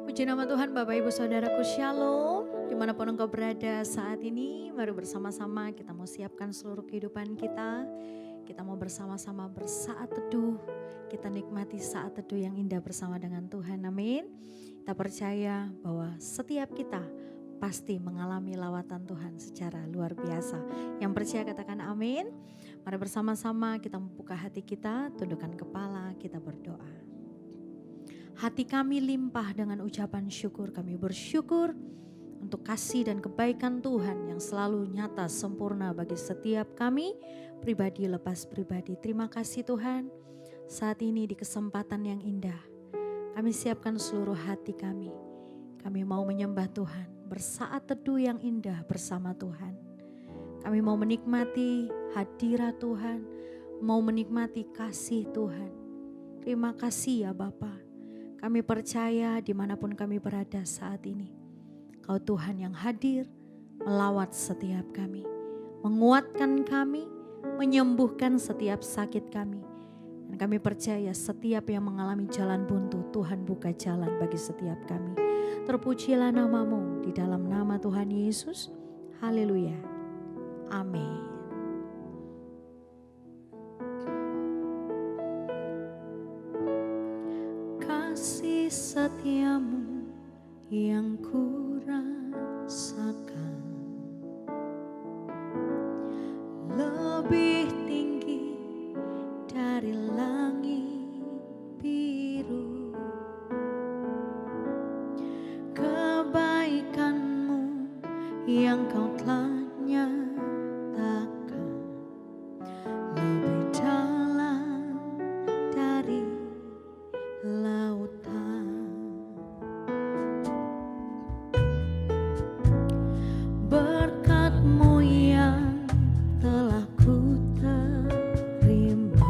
Puji nama Tuhan Bapak Ibu Saudaraku, Shalom. Dimanapun engkau berada saat ini, mari bersama-sama kita mau siapkan seluruh kehidupan kita. Kita mau bersama-sama bersaat teduh. Kita nikmati saat teduh yang indah bersama dengan Tuhan, amin. Kita percaya bahwa setiap kita pasti mengalami lawatan Tuhan secara luar biasa. Yang percaya katakan amin. Mari bersama-sama kita membuka hati kita, tundukkan kepala, kita berdoa. Hati kami limpah dengan ucapan syukur. Kami bersyukur untuk kasih dan kebaikan Tuhan yang selalu nyata sempurna bagi setiap kami, pribadi lepas pribadi. Terima kasih Tuhan, saat ini di kesempatan yang indah, kami siapkan seluruh hati kami. Kami mau menyembah Tuhan, bersaat teduh yang indah bersama Tuhan. Kami mau menikmati hadirat Tuhan, mau menikmati kasih Tuhan. Terima kasih ya Bapa. Kami percaya dimanapun kami berada saat ini, Kau Tuhan yang hadir melawat setiap kami, menguatkan kami, menyembuhkan setiap sakit kami. Dan kami percaya setiap yang mengalami jalan buntu, Tuhan buka jalan bagi setiap kami. Terpujilah nama-Mu di dalam nama Tuhan Yesus. Haleluya. Amin. Kasih setiamu yang ku rasakan lebih tinggi dari langit biru. Kebaikanmu yang Kau telah nyatakan lebih dalam dari lautan. Berkat-Mu yang telah ku terima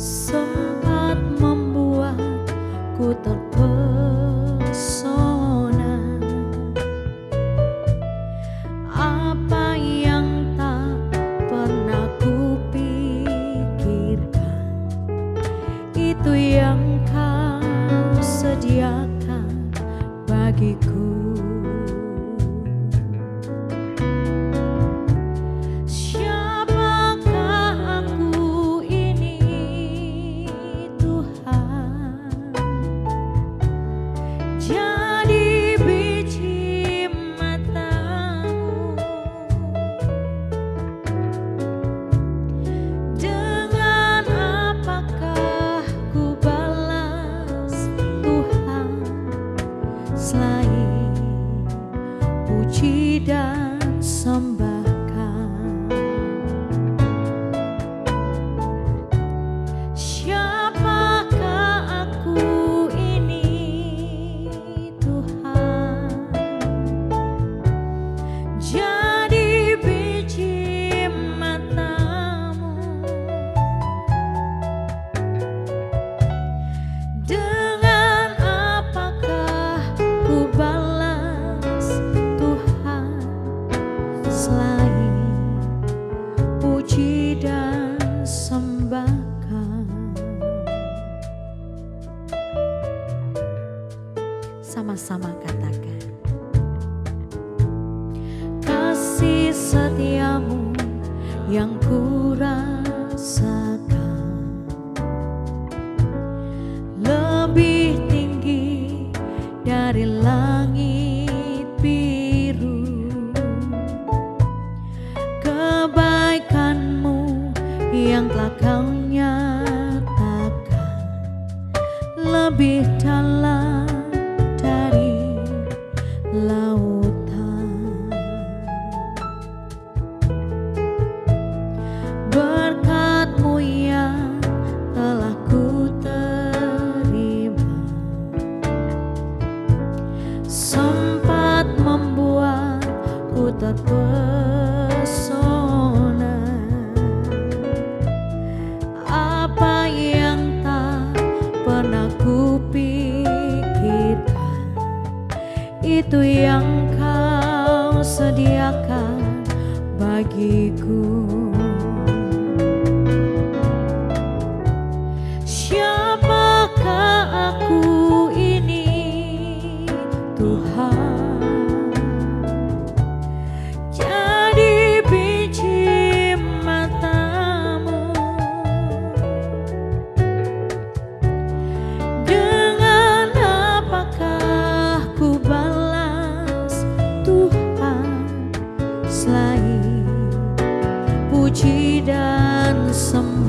sempat membuatku terpesona. Apa yang tak pernah ku pikirkan, itu yang Kau sediakan bagiku. Siapakah aku ini Tuhan? Jadi biji mata-Mu. Dengan apakah ku balas Tuhan selain puji dan sembahkan? Siapakah aku ini Tuhan? Jadi biji mata-Mu. Dengan apakah ku balas Tuhan selain puji dan sembahkan? Sama-sama katakan, kasih setiamu yang ku rasakan lebih tinggi dari langit biru. Kebaikan-Mu yang telah Kau nyatakan lebih dalam dari lautan. Berkat-Mu yang telah ku terima sempat membuatku terpesona. Apa yang tak pernah ku pikirkan,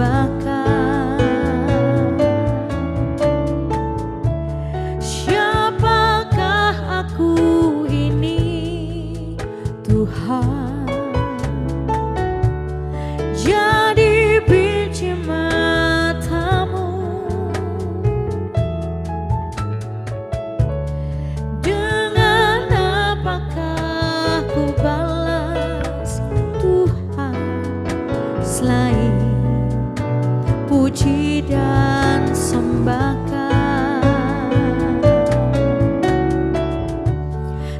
persembahkan. Siapakah aku ini, Tuhan? Jadi biji matamu, dengan apakah ku balas Tuhan, selain puji dan sembahkan.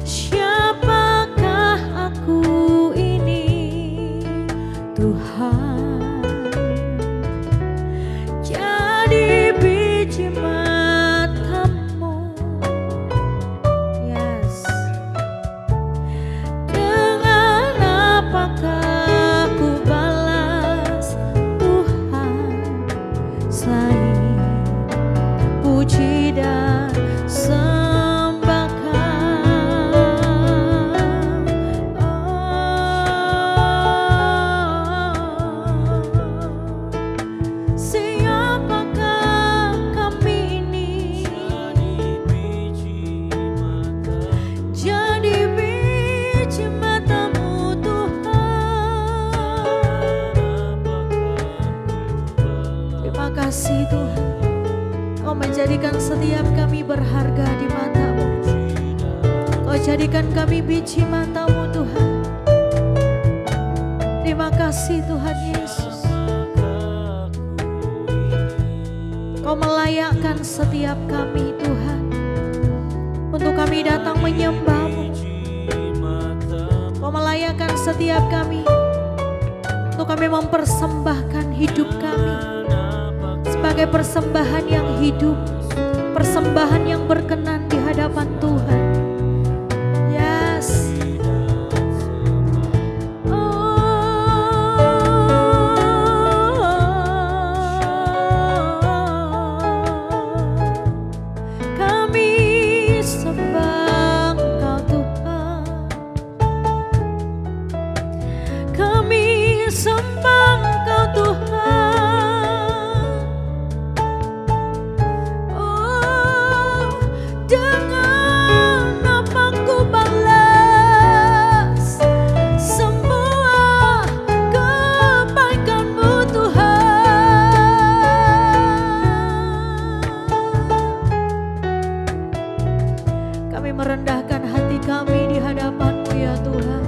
Siapakah aku ini, Tuhan? Jadi biji matamu, yes. Dengan apakah ku balas Tuhan, selain puji dan sembahkan. Siapakah kami ini? Jadi biji matamu, Tuhan. Terima kasih Tuhan, Kau menjadikan setiap kami berharga di mata-Mu. Kau jadikan kami biji mata-Mu, Tuhan. Terima kasih Tuhan Yesus. Kau melayakkan setiap kami Tuhan, untuk kami datang menyembah-Mu. Kau melayakkan setiap kami, untuk kami mempersembahkan hidup kami sebagai persembahan yang hidup, persembahan yang berkenan di hadapan Tuhan. Yes. Kami sembah Engkau Tuhan, kami sembah Engkau Tuhan. Oh, dengan apa ku balas semua kebaikan-Mu Tuhan. Kami merendahkan hati kami di hadapan-Mu ya Tuhan.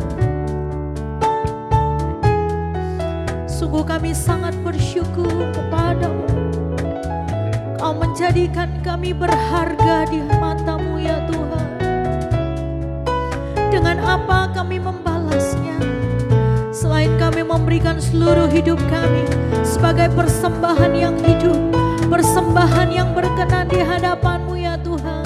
Sungguh kami sangat bersyukur kepada-Mu. Kau menjadikan kami berharga di mata-Mu ya Tuhan. Dengan apa kami membalasnya, selain kami memberikan seluruh hidup kami sebagai persembahan yang hidup, persembahan yang berkenan di hadapan-Mu ya Tuhan.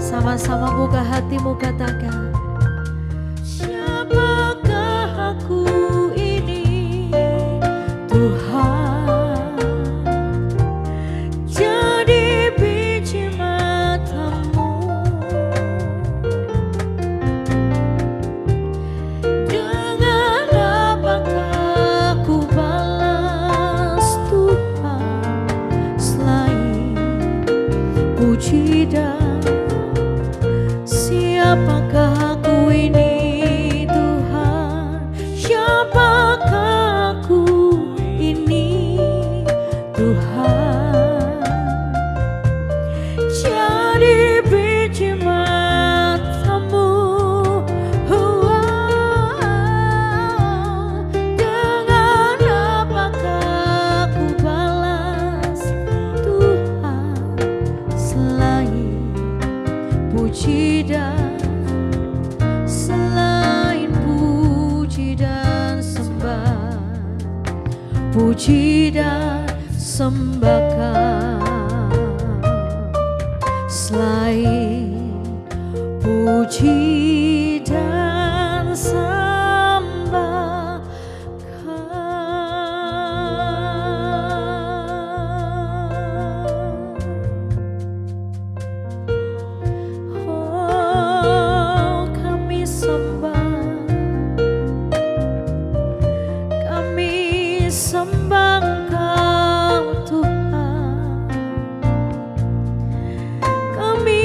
Sama-sama buka hatimu, katakan, siapakah aku ini, Tuhan? Jadi biji mata-Mu, dengan apakah ku balas Tuhan, selain puji dan siapakah aku ini Tuhan? Siapakah aku ini Tuhan? Jadi biji mata-Mu, dengan apakah aku balas Tuhan, selain persembahkan selain puji dan sembah. Oh, kami sembah, kami sembah Engkau Tuhan, kami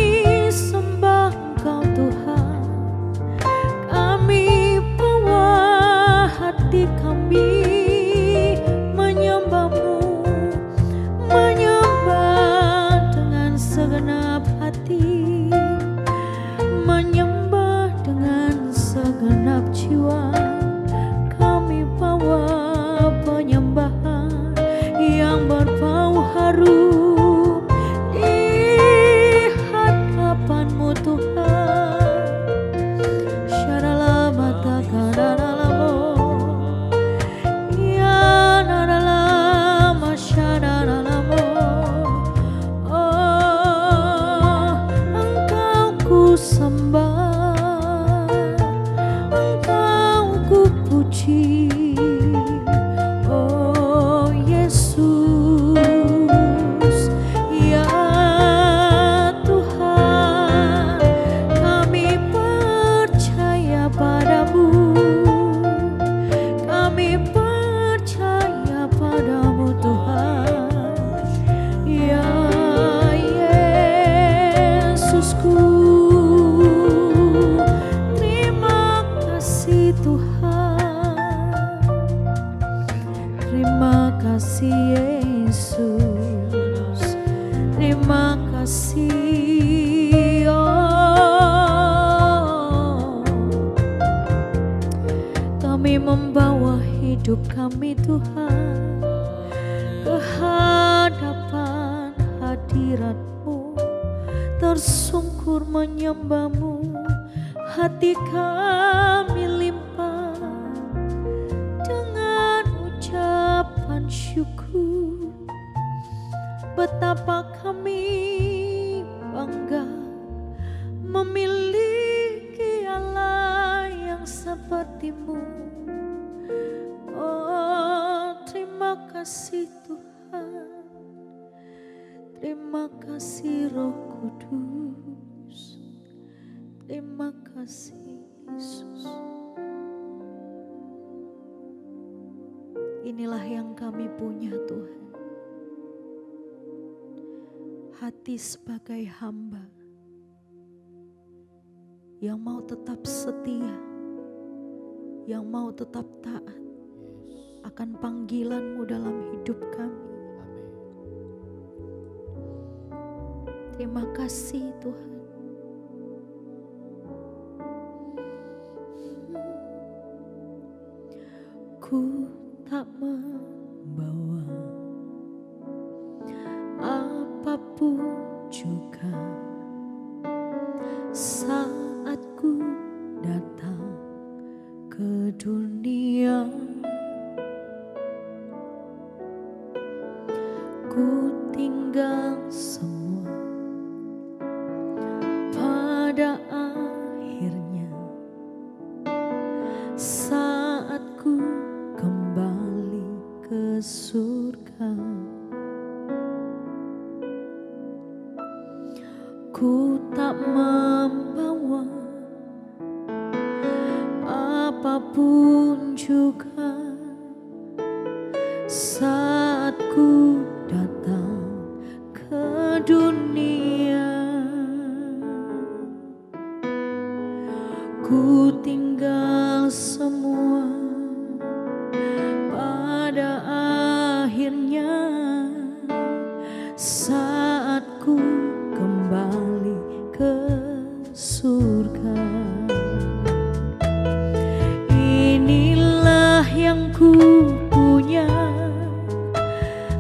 sembah Engkau Tuhan, kami bawa hati kami menyembah-Mu, menyembah dengan segenap hati, menyembah dengan segenap jiwa. Kami bawa penyembahan yang berbau harum di hadapan-Mu Tuhan. Syaralamatakadaralamo, ya naralama syaralamo. Oh, Engkau ku sembah, Engkau ku puji. Oh Yesus, ya Tuhan, kami percaya padamu, kami percaya padamu Tuhan. Ya Yesusku, terima kasih Tuhan, terima kasih Yesus, terima kasih. Oh, kami membawa hidup kami Tuhan ke hadapan hadirat-Mu, tersungkur menyembah-Mu, hati kami limpah dengan ucapan syukur. Betapa kami bangga memiliki Allah yang seperti-Mu. Oh, terima kasih Tuhan, terima kasih Roh Kudus, terima kasih Yesus. Inilah yang kami punya Tuhan, hati sebagai hamba yang mau tetap setia, yang mau tetap taat akan panggilan-Mu dalam hidup kami. Terima kasih Tuhan. Ku tak membawa apapun juga saat ku datang ke dunia. Ku tinggal semua pada akhirnya saat ku kembali ke surga. Ku tak membawa apapun juga saat ku datang ke dunia. Ku tinggal semua pada akhirnya saat ku kembali ke surga. Inilah yang ku punya,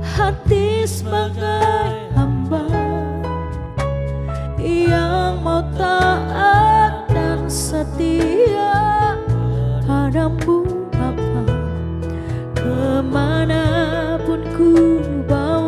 hati sebagai hamba yang mau taat dan setia padamu Bapa. Kemanapun ku bawa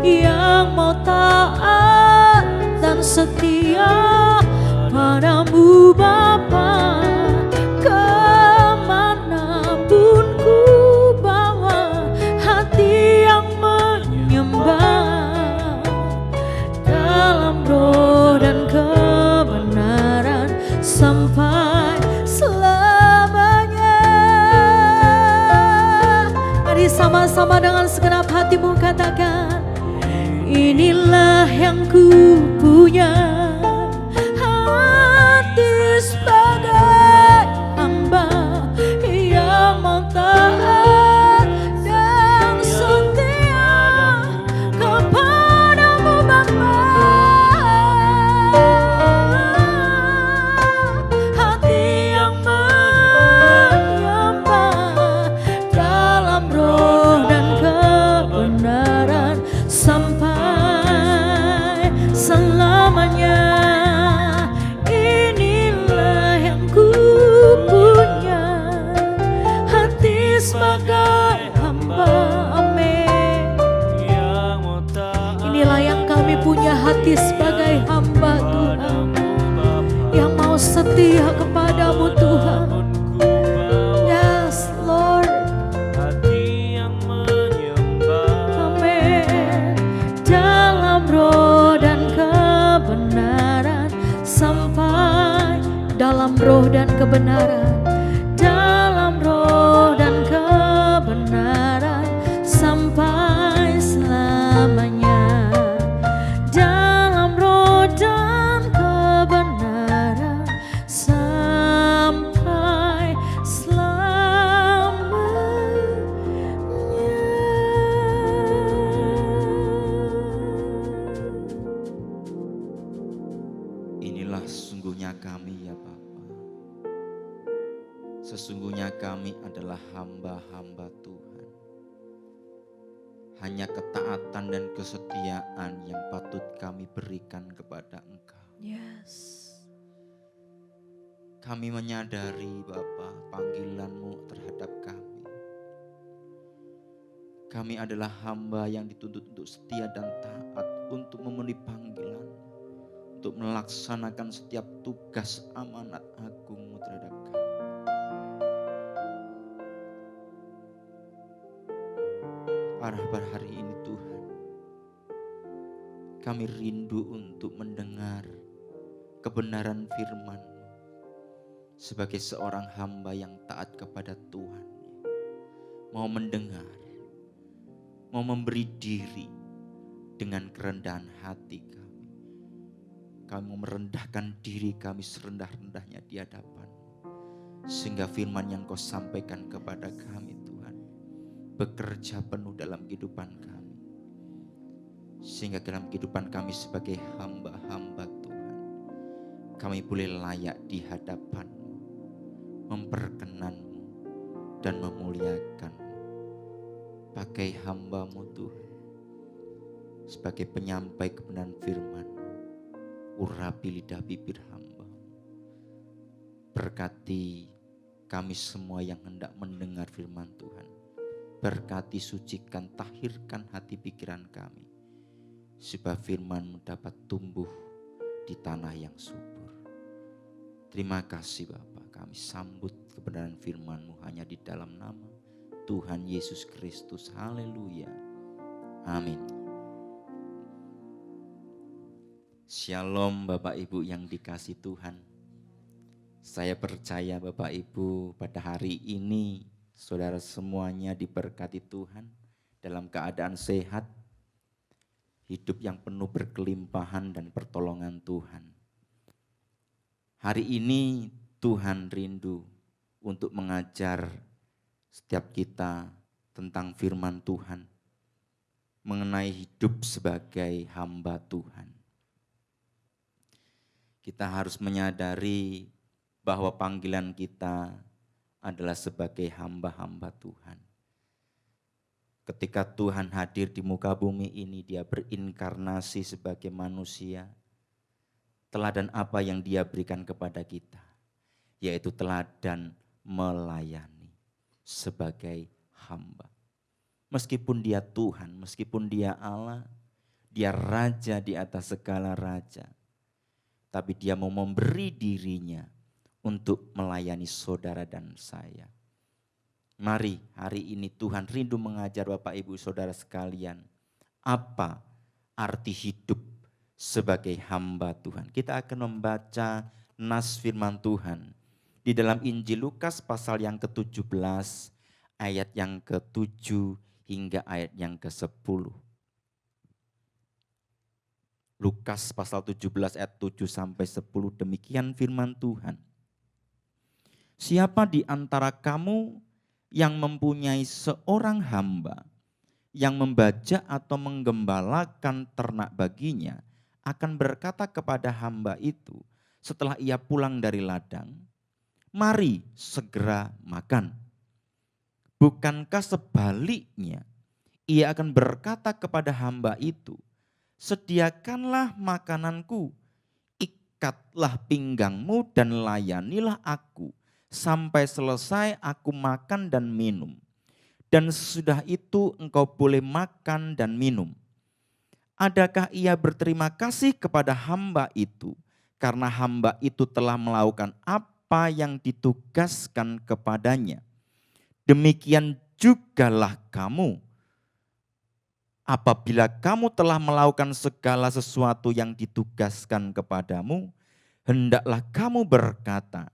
yang mau taat dan setia padamu Bapa. Kemanapun ku bawa hati yang menyembah, dalam roh dan kebenaran sampai selamanya. Mari sama-sama dengan segenap hatimu katakan, inilah yang ku punya, hati sebagai hamba yang mau taat dan setia kepadamu Bapa. Hati yang menyembah dalam roh dan kebenaran sampai selamanya. Inilah yang ku punya, hati sebagai hamba. Amin. Inilah yang kami punya, hati sebagai hamba Tuhan, yang mau setia kepadamu Tuhan. Yes Lord. Amin. Dalam roh dan kebenaran sampai, dalam roh dan kebenaran, dalam roh dan kebenaran sampai selamanya. Dalam roh dan kebenaran sampai selamanya. Inilah sesungguhnya kami ya Bapa. Sesungguhnya kami adalah hamba-hamba Tuhan. Hanya ketaatan dan kesetiaan yang patut kami berikan kepada Engkau. Yes. Kami menyadari Bapa panggilan-Mu terhadap kami. Kami adalah hamba yang dituntut untuk setia dan taat untuk memenuhi panggilan, untuk melaksanakan setiap tugas amanat agung-Mu terhadap kami. Pada hari ini Tuhan, kami rindu untuk mendengar kebenaran firman-Mu sebagai seorang hamba yang taat kepada Tuhan. Mau mendengar, mau memberi diri dengan kerendahan hati kami. Kami mau merendahkan diri kami serendah-rendahnya di hadapan-Mu, sehingga firman yang Kau sampaikan kepada kami Tuhan bekerja penuh dalam kehidupan kami, sehingga dalam kehidupan kami sebagai hamba-hamba Tuhan, kami boleh layak di hadapan-Mu, memperkenan-Mu dan memuliakan-Mu. Pakai hamba-Mu Tuhan sebagai penyampai kebenaran firman-Mu, urapi lidah bibir hamba. Berkati kami semua yang hendak mendengar firman Tuhan. Berkati, sucikan, tahirkan hati pikiran kami, supaya firman-Mu dapat tumbuh di tanah yang subur. Terima kasih Bapa, kami sambut kebenaran firman-Mu hanya di dalam nama Tuhan Yesus Kristus. Haleluya. Amin. Shalom Bapak Ibu yang dikasih Tuhan. Saya percaya Bapak Ibu pada hari ini saudara semuanya diberkati Tuhan dalam keadaan sehat, hidup yang penuh berkelimpahan dan pertolongan Tuhan. Hari ini Tuhan rindu untuk mengajar setiap kita tentang firman Tuhan, mengenai hidup sebagai hamba Tuhan. Kita harus menyadari bahwa panggilan kita adalah sebagai hamba-hamba Tuhan. Ketika Tuhan hadir di muka bumi ini, Dia berinkarnasi sebagai manusia. Teladan apa yang Dia berikan kepada kita? Yaitu teladan melayani sebagai hamba. Meskipun Dia Tuhan, meskipun Dia Allah, Dia raja di atas segala raja. Tapi dia mau memberi dirinya untuk melayani saudara dan saya. Mari hari ini Tuhan rindu mengajar Bapak Ibu Saudara sekalian. Apa arti hidup sebagai hamba Tuhan. Kita akan membaca nas firman Tuhan di dalam Injil Lukas pasal yang ke-17 ayat yang ke-7 hingga ayat yang ke-10. Lukas pasal 17 ayat 7 sampai 10, demikian firman Tuhan. Siapa di antara kamu yang mempunyai seorang hamba yang membajak atau menggembalakan ternak baginya, akan berkata kepada hamba itu setelah ia pulang dari ladang, mari segera makan. Bukankah sebaliknya ia akan berkata kepada hamba itu, sediakanlah makananku, ikatlah pinggangmu dan layanilah aku sampai selesai aku makan dan minum. Dan sesudah itu engkau boleh makan dan minum. Adakah ia berterima kasih kepada hamba itu karena hamba itu telah melakukan apa yang ditugaskan kepadanya? Demikian jugalah kamu. Apabila kamu telah melakukan segala sesuatu yang ditugaskan kepadamu, hendaklah kamu berkata,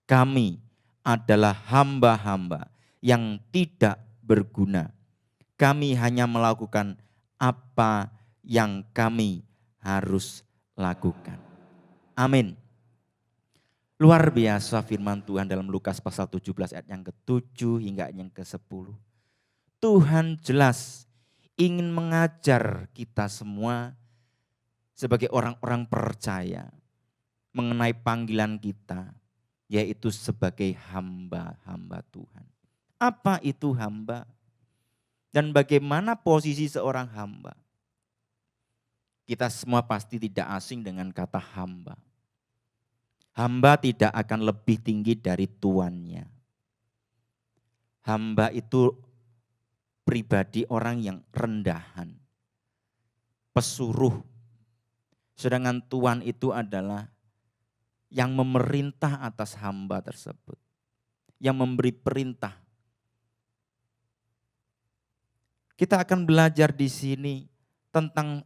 kami adalah hamba-hamba yang tidak berguna. Kami hanya melakukan apa yang kami harus lakukan. Amin. Luar biasa firman Tuhan dalam Lukas pasal 17 ayat yang ke-7 hingga ayat yang ke-10. Tuhan jelas ingin mengajar kita semua sebagai orang-orang percaya mengenai panggilan kita, yaitu sebagai hamba-hamba Tuhan. Apa itu hamba? Dan bagaimana posisi seorang hamba? Kita semua pasti tidak asing dengan kata hamba. Hamba tidak akan lebih tinggi dari tuannya. Hamba itu pribadi orang yang rendahan, pesuruh. Sedangkan tuan itu adalah yang memerintah atas hamba tersebut, yang memberi perintah. Kita akan belajar di sini tentang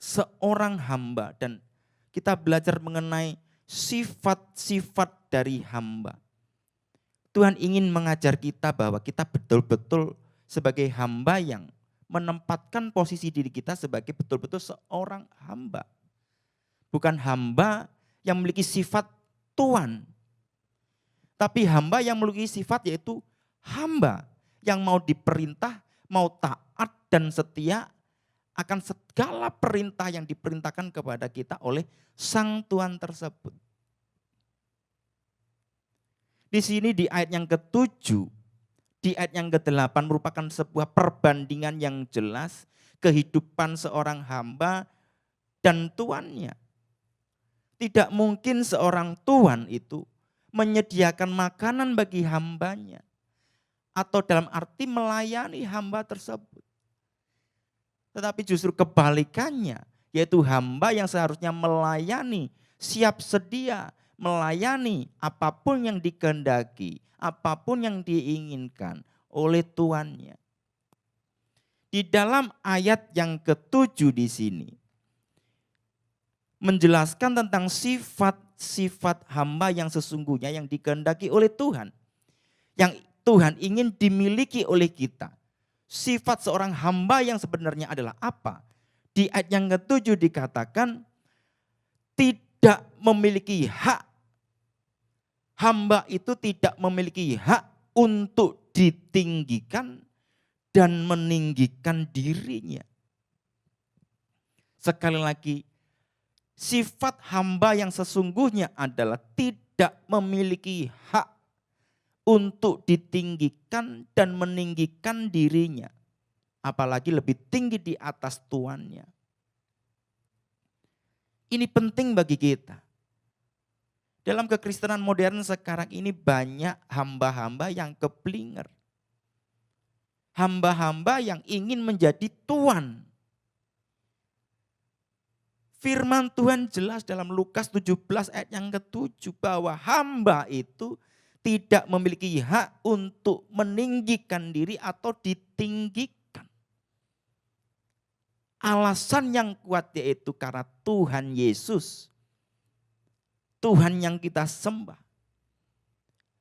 seorang hamba dan kita belajar mengenai sifat-sifat dari hamba. Tuhan ingin mengajar kita bahwa kita betul-betul sebagai hamba yang menempatkan posisi diri kita sebagai betul-betul seorang hamba. Bukan hamba yang memiliki sifat tuan, tapi hamba yang memiliki sifat yaitu hamba yang mau diperintah, mau taat dan setia akan segala perintah yang diperintahkan kepada kita oleh sang Tuhan tersebut. Di sini di ayat yang ke-7, di ayat yang ke-8 merupakan sebuah perbandingan yang jelas kehidupan seorang hamba dan tuannya. Tidak mungkin seorang tuan itu menyediakan makanan bagi hambanya atau dalam arti melayani hamba tersebut. Tetapi justru kebalikannya, yaitu hamba yang seharusnya melayani, siap sedia, melayani apapun yang dikehendaki, apapun yang diinginkan oleh tuannya. Di dalam ayat yang ke-7 di sini, menjelaskan tentang sifat-sifat hamba yang sesungguhnya yang dikehendaki oleh Tuhan. Yang Tuhan ingin dimiliki oleh kita. Sifat seorang hamba yang sebenarnya adalah apa? Di ayat yang ke-7 dikatakan tidak memiliki hak. Hamba itu tidak memiliki hak untuk ditinggikan dan meninggikan dirinya. Sekali lagi, sifat hamba yang sesungguhnya adalah tidak memiliki hak untuk ditinggikan dan meninggikan dirinya. Apalagi lebih tinggi di atas tuannya. Ini penting bagi kita. Dalam kekristenan modern sekarang ini banyak hamba-hamba yang keblinger. Hamba-hamba yang ingin menjadi tuan. Firman Tuhan jelas dalam Lukas 17 ayat yang ke-7 bahwa hamba itu tidak memiliki hak untuk meninggikan diri atau ditinggikan. Alasan yang kuat yaitu karena Tuhan Yesus, Tuhan yang kita sembah,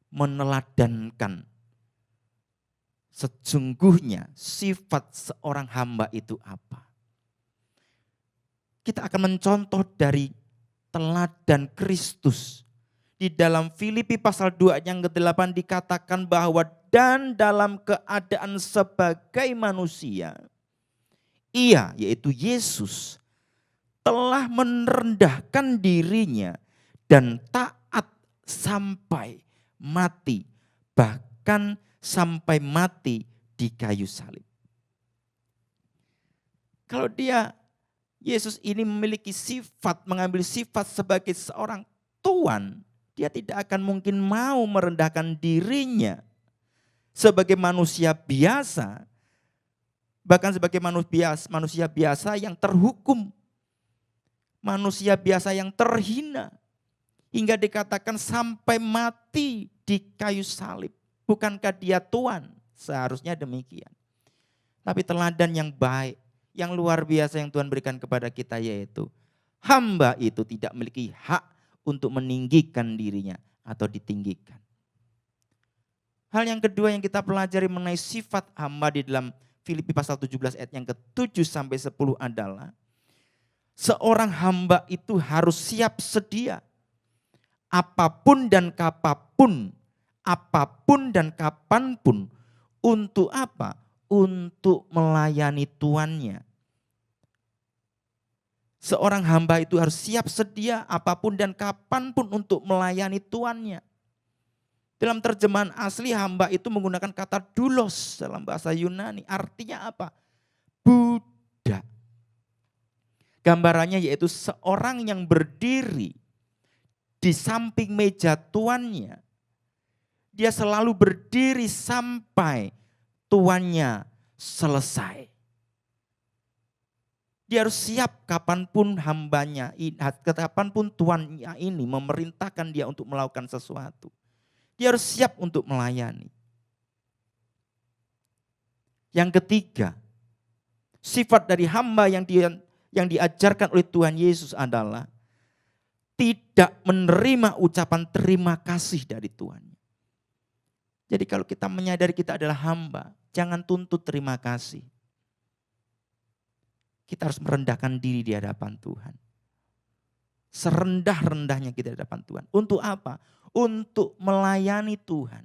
meneladankan sesungguhnya sifat seorang hamba itu apa. Kita akan mencontoh dari teladan Kristus. Di dalam Filipi pasal 2 ayat yang ke-8 dikatakan bahwa dan dalam keadaan sebagai manusia, ia yaitu Yesus telah merendahkan dirinya dan taat sampai mati, bahkan sampai mati di kayu salib. Kalau Yesus ini memiliki sifat, mengambil sifat sebagai seorang Tuhan, dia tidak akan mungkin mau merendahkan dirinya sebagai manusia biasa, bahkan sebagai manusia biasa yang terhukum, manusia biasa yang terhina, hingga dikatakan sampai mati di kayu salib. Bukankah dia Tuhan? Seharusnya demikian. Tapi teladan yang baik, yang luar biasa yang Tuhan berikan kepada kita yaitu hamba itu tidak memiliki hak untuk meninggikan dirinya atau ditinggikan. Hal yang kedua yang kita pelajari mengenai sifat hamba di dalam Filipi pasal 17 ayat yang ke-7 sampai 10 adalah seorang hamba itu harus siap sedia apapun dan kapanpun untuk apa? Untuk melayani tuannya. Seorang hamba itu harus siap sedia apapun dan kapanpun untuk melayani tuannya. Dalam terjemahan asli hamba itu menggunakan kata doulos dalam bahasa Yunani. Artinya apa? Budak. Gambarannya yaitu seorang yang berdiri di samping meja tuannya. Dia selalu berdiri sampai tuannya selesai. Dia harus siap kapanpun hambanya, kapanpun tuannya ini memerintahkan dia untuk melakukan sesuatu. Dia harus siap untuk melayani. Yang ketiga, sifat dari hamba yang diajarkan oleh Tuhan Yesus adalah tidak menerima ucapan terima kasih dari Tuhan. Jadi kalau kita menyadari kita adalah hamba, jangan tuntut terima kasih. Kita harus merendahkan diri di hadapan Tuhan. Serendah-rendahnya kita di hadapan Tuhan. Untuk apa? Untuk melayani Tuhan.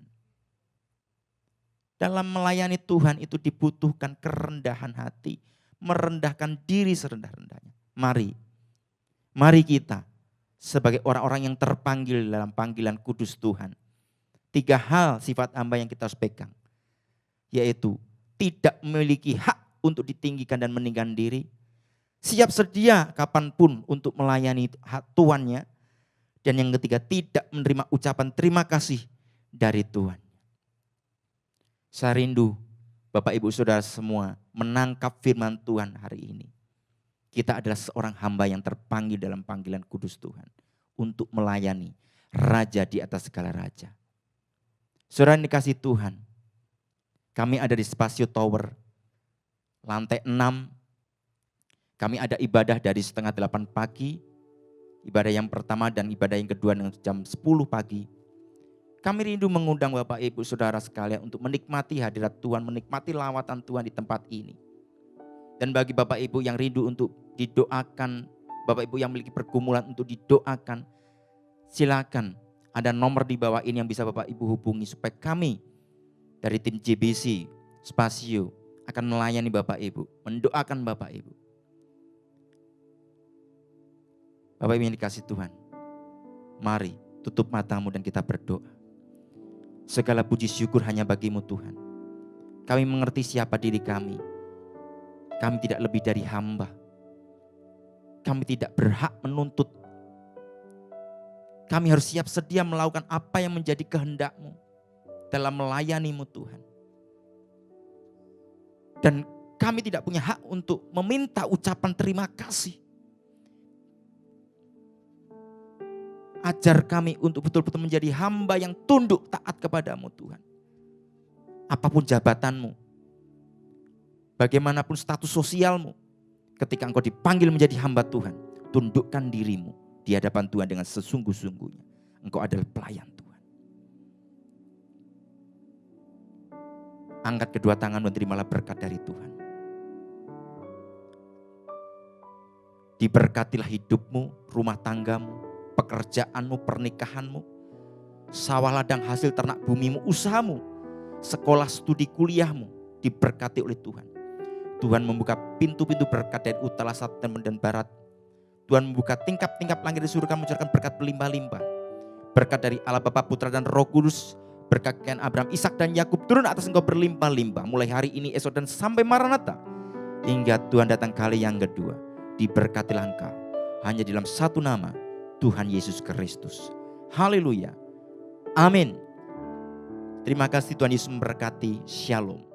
Dalam melayani Tuhan itu dibutuhkan kerendahan hati. Merendahkan diri serendah-rendahnya. Mari kita sebagai orang-orang yang terpanggil dalam panggilan kudus Tuhan. 3 hal sifat hamba yang kita harus pegang. Yaitu tidak memiliki hak untuk ditinggikan dan meninggikan diri. Siap sedia kapanpun untuk melayani tuannya. Dan yang ketiga tidak menerima ucapan terima kasih dari Tuhan. Saya rindu Bapak Ibu Saudara semua menangkap firman Tuhan hari ini. Kita adalah seorang hamba yang terpanggil dalam panggilan kudus Tuhan. Untuk melayani Raja di atas segala raja. Saudara yang dikasih Tuhan, kami ada di Spasio Tower, lantai 6. Kami ada ibadah dari setengah 8 pagi, ibadah yang pertama dan ibadah yang kedua dengan jam 10 pagi. Kami rindu mengundang Bapak Ibu Saudara sekalian untuk menikmati hadirat Tuhan, menikmati lawatan Tuhan di tempat ini. Dan bagi Bapak Ibu yang rindu untuk didoakan, Bapak Ibu yang memiliki pergumulan untuk didoakan, silakan. Ada nomor di bawah ini yang bisa Bapak Ibu hubungi supaya kami dari tim JBC Spasio akan melayani Bapak Ibu, mendoakan Bapak Ibu. Bapak Ibu yang dikasih Tuhan, mari tutup matamu dan kita berdoa. Segala puji syukur hanya bagimu Tuhan. Kami mengerti siapa diri kami. Kami tidak lebih dari hamba. Kami tidak berhak menuntut. Kami harus siap sedia melakukan apa yang menjadi kehendak-Mu dalam melayani-Mu Tuhan. Dan kami tidak punya hak untuk meminta ucapan terima kasih. Ajar kami untuk betul-betul menjadi hamba yang tunduk taat kepadamu Tuhan. Apapun jabatanmu, bagaimanapun status sosialmu, ketika engkau dipanggil menjadi hamba Tuhan, tundukkan dirimu di hadapan Tuhan dengan sesungguh-sungguhnya. Engkau adalah pelayan Tuhan. Angkat kedua tangan dan terimalah berkat dari Tuhan. Diberkatilah hidupmu, rumah tanggamu, pekerjaanmu, pernikahanmu, sawah ladang hasil ternak bumimu, usahamu, sekolah studi kuliahmu diberkati oleh Tuhan. Tuhan membuka pintu-pintu berkat dari utara, selatan, dan barat. Tuhan membuka tingkap-tingkap langit di surga, mencurahkan berkat berlimpah-limpah. Berkat dari Allah Bapa, Putra, dan Roh Kudus, berkat kekayaan Abraham, Ishak, dan Yakub turun atas engkau berlimpah-limpah. Mulai hari ini, esok, dan sampai Maranatha. Hingga Tuhan datang kali yang kedua. Diberkatilah engkau hanya dalam satu nama, Tuhan Yesus Kristus. Haleluya. Amin. Terima kasih, Tuhan Yesus memberkati. Shalom.